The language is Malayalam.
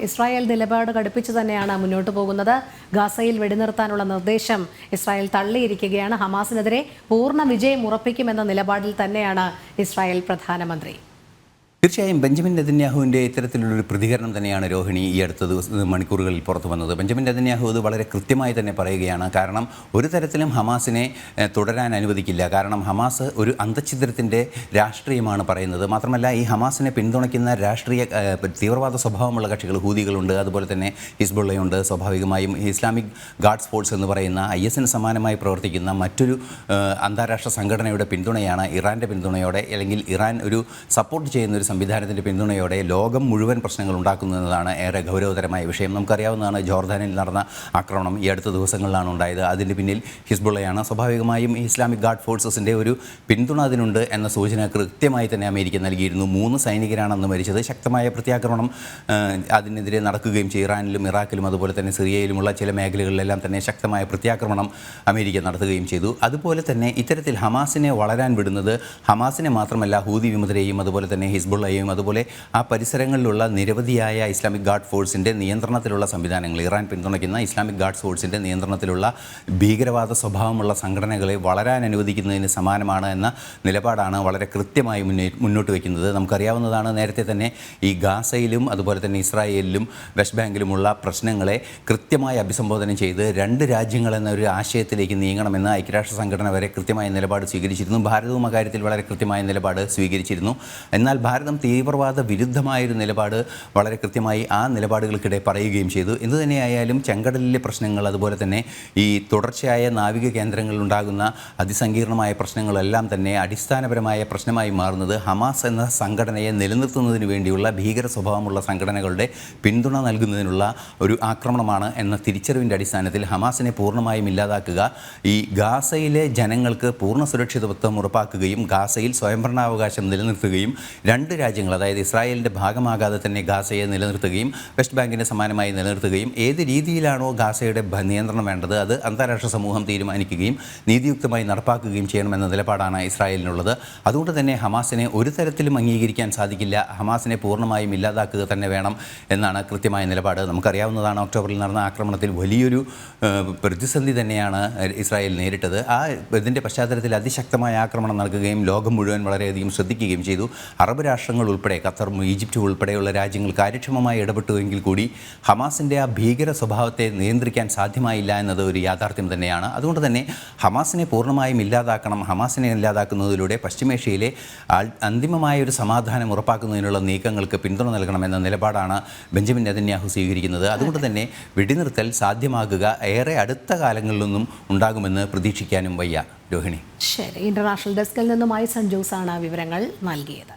ഇസ്രായേൽ നിലപാട് കടുപ്പിച്ചു തന്നെയാണ് മുന്നോട്ട് പോകുന്നത്. ഗാസയിൽ വെടിനിർത്താനുള്ള നിർദ്ദേശം ഇസ്രായേൽ തള്ളിയിരിക്കുകയാണ്. ഹമാസിനെതിരെ പൂർണ്ണ വിജയം ഉറപ്പിക്കുമെന്ന നിലപാടിൽ തന്നെയാണ് ഇസ്രായേൽ പ്രധാനമന്ത്രി. തീർച്ചയായും ബെഞ്ചമിൻ നെതന്യാഹുവിൻ്റെ ഇത്തരത്തിലുള്ളൊരു പ്രതികരണം തന്നെയാണ് രോഹിണി ഈ അടുത്ത മണിക്കൂറുകളിൽ പുറത്തു വന്നത്. ബെഞ്ചമിൻ നെതന്യാഹു അത് വളരെ കൃത്യമായി തന്നെ പറയുകയാണ്. കാരണം ഒരു തരത്തിലും ഹമാസിനെ തുടരാൻ അനുവദിക്കില്ല. കാരണം ഹമാസ് ഒരു അന്തഛിദ്രത്തിൻ്റെ രാഷ്ട്രീയമാണ് പറയുന്നത്. മാത്രമല്ല ഈ ഹമാസിനെ പിന്തുണയ്ക്കുന്ന രാഷ്ട്രീയ തീവ്രവാദ സ്വഭാവമുള്ള കക്ഷികൾ ഹൂതികളുണ്ട്, അതുപോലെ തന്നെ ഹിസ്ബുള്ളയുണ്ട്. സ്വാഭാവികമായും ഇസ്ലാമിക് ഗാർഡ്സ് ഫോഴ്സ് എന്ന് പറയുന്ന IS-ന് സമാനമായി പ്രവർത്തിക്കുന്ന മറ്റൊരു അന്താരാഷ്ട്ര സംഘടനയുടെ പിന്തുണയാണ് ഇറാൻ്റെ പിന്തുണയോടെ, അല്ലെങ്കിൽ ഇറാൻ ഒരു സപ്പോർട്ട് ചെയ്യുന്ന ഒരു സംവിധാനത്തിൻ്റെ പിന്തുണയോടെ ലോകം മുഴുവൻ പ്രശ്നങ്ങൾ ഉണ്ടാക്കുന്നതാണ് ഏറെ ഗൗരവതരമായ വിഷയം. നമുക്കറിയാവുന്നതാണ് ജോർദാനിൽ നടന്ന ആക്രമണം ഈ അടുത്ത ദിവസങ്ങളിലാണ് ഉണ്ടായത്. അതിൻ്റെ പിന്നിൽ ഹിസ്ബുള്ളയാണ്. സ്വാഭാവികമായും ഇസ്ലാമിക് ഗാർഡ് ഫോഴ്സസിൻ്റെ ഒരു പിന്തുണ അതിനുണ്ട് എന്ന സൂചന കൃത്യമായി തന്നെ അമേരിക്ക നൽകിയിരുന്നു. 3 സൈനികരാണെന്ന് മരിച്ചത്. ശക്തമായ പ്രത്യാക്രമണം അതിനെതിരെ നടക്കുകയും ചെയ്യും. ഇറാനിലും ഇറാഖിലും അതുപോലെ തന്നെ സിറിയയിലുമുള്ള ചില മേഖലകളിലെല്ലാം തന്നെ ശക്തമായ പ്രത്യാക്രമണം അമേരിക്ക നടത്തുകയും ചെയ്തു. അതുപോലെ തന്നെ ഇത്തരത്തിൽ ഹമാസിനെ വളരാൻ വിടുന്നത് ഹമാസിനെ മാത്രമല്ല ഹൂതി വിമതരെയും അതുപോലെ തന്നെ ഹിസ്ബുള്ളയും അതുപോലെ ആ പരിസരങ്ങളിലുള്ള നിരവധിയായ ഇസ്ലാമിക് ഗാർഡ് ഫോഴ്സിൻ്റെ നിയന്ത്രണത്തിലുള്ള സംവിധാനങ്ങൾ, ഇറാൻ പിന്തുണയ്ക്കുന്ന ഇസ്ലാമിക് ഗാർഡ് ഫോഴ്സിൻ്റെ നിയന്ത്രണത്തിലുള്ള ഭീകരവാദ സ്വഭാവമുള്ള സംഘടനകളെ വളരാൻ അനുവദിക്കുന്നതിന് സമാനമാണ് എന്ന നിലപാടാണ് വളരെ കൃത്യമായി മുന്നോട്ട് വയ്ക്കുന്നത്. നമുക്കറിയാവുന്നതാണ്, നേരത്തെ തന്നെ ഈ ഗാസയിലും അതുപോലെ തന്നെ ഇസ്രായേലിലും വെസ്റ്റ് ബാങ്കിലുമുള്ള പ്രശ്നങ്ങളെ കൃത്യമായി അഭിസംബോധന ചെയ്ത് 2 രാജ്യങ്ങൾ എന്ന ഒരു ആശയത്തിലേക്ക് നീങ്ങണമെന്ന് ഐക്യരാഷ്ട്ര സംഘടന വരെ കൃത്യമായ നിലപാട് സ്വീകരിച്ചിരുന്നു. ഭാരതവും അക്കാര്യത്തിൽ വളരെ കൃത്യമായ നിലപാട് സ്വീകരിച്ചിരുന്നു. എന്നാൽ ഭാരതം തീവ്രവാദ വിരുദ്ധമായൊരു നിലപാട് വളരെ കൃത്യമായി ആ നിലപാടുകൾക്കിടെ പറയുകയും ചെയ്തു. എന്തുതന്നെയായാലും ചെങ്കടലിലെ പ്രശ്നങ്ങൾ, അതുപോലെ തന്നെ ഈ തുടർച്ചയായ നാവിക കേന്ദ്രങ്ങളിൽ ഉണ്ടാകുന്ന അതിസങ്കീർണമായ പ്രശ്നങ്ങളെല്ലാം തന്നെ അടിസ്ഥാനപരമായ പ്രശ്നമായി മാറുന്നത് ഹമാസ് എന്ന സംഘടനയെ നിലനിർത്തുന്നതിന് വേണ്ടിയുള്ള ഭീകര സ്വഭാവമുള്ള സംഘടനകളുടെ പിന്തുണ നൽകുന്നതിനുള്ള ഒരു ആക്രമണമാണ് എന്ന തിരിച്ചറിവിൻ്റെ അടിസ്ഥാനത്തിൽ ഹമാസിനെ പൂർണ്ണമായും ഇല്ലാതാക്കുക, ഈ ഗാസയിലെ ജനങ്ങൾക്ക് പൂർണ്ണ സുരക്ഷിതത്വം ഉറപ്പാക്കുകയും ഗാസയിൽ സ്വയംഭരണാവകാശം നിലനിർത്തുകയും 2 രാജ്യങ്ങൾ, അതായത് ഇസ്രായേലിൻ്റെ ഭാഗമാകാതെ തന്നെ ഗാസയെ നിലനിർത്തുകയും വെസ്റ്റ് ബാങ്കിനെ സമാനമായി നിലനിർത്തുകയും ഏത് രീതിയിലാണോ ഗാസയുടെ നിയന്ത്രണം വേണ്ടത് അത് അന്താരാഷ്ട്ര സമൂഹം തീരുമാനിക്കുകയും നീതിയുക്തമായി നടപ്പാക്കുകയും ചെയ്യണമെന്ന നിലപാടാണ് ഇസ്രായേലിനുള്ളത്. അതുകൊണ്ട് തന്നെ ഹമാസിനെ ഒരു തരത്തിലും അംഗീകരിക്കാൻ സാധിക്കില്ല. ഹമാസിനെ പൂർണ്ണമായും ഇല്ലാതാക്കുക തന്നെ വേണം എന്നാണ് കൃത്യമായ നിലപാട്. നമുക്കറിയാവുന്നതാണ്, ഒക്ടോബറിൽ നടന്ന ആക്രമണത്തിൽ വലിയൊരു പ്രതിസന്ധി തന്നെയാണ് ഇസ്രായേൽ നേരിട്ടത്. ഇതിൻ്റെ പശ്ചാത്തലത്തിൽ അതിശക്തമായ ആക്രമണം നടക്കുകയും ലോകം മുഴുവൻ വളരെയധികം ശ്രദ്ധിക്കുകയും ചെയ്തു. അറബ് രാഷ്ട്രങ്ങൾ ഉൾപ്പെടെ, ഖത്തറും ഈജിപ്റ്റും ഉൾപ്പെടെയുള്ള രാജ്യങ്ങൾ കാര്യക്ഷമമായി ഇടപെട്ടുവെങ്കിൽ കൂടി ഹമാസിൻ്റെ ആ ഭീകര സ്വഭാവത്തെ നിയന്ത്രിക്കാൻ സാധ്യമായില്ല എന്നത് ഒരു യാഥാർത്ഥ്യം തന്നെയാണ്. അതുകൊണ്ട് തന്നെ ഹമാസിനെ പൂർണ്ണമായും ഇല്ലാതാക്കണം. ഹമാസിനെ ഇല്ലാതാക്കുന്നതിലൂടെ പശ്ചിമേഷ്യയിലെ അന്തിമമായ ഒരു സമാധാനം ഉറപ്പാക്കുന്നതിനുള്ള നീക്കങ്ങൾക്ക് പിന്തുണ നൽകണമെന്ന നിലപാടാണ് ബെഞ്ചമിൻ നെതന്യാഹു സ്വീകരിക്കുന്നത്. അതുകൊണ്ട് തന്നെ വെടിനിർത്തൽ സാധ്യമാകുക ഏറെ അടുത്ത കാലങ്ങളിലൊന്നും ഉണ്ടാകുമെന്ന് പ്രതീക്ഷിക്കാനും വയ്യ. രോഹിണി. ശരി, ഇന്റർനാഷണൽ ഡെസ്കിൽ നിന്നുമായി സഞ്ജൂസാണ് വിവരങ്ങൾ നൽകിയത്.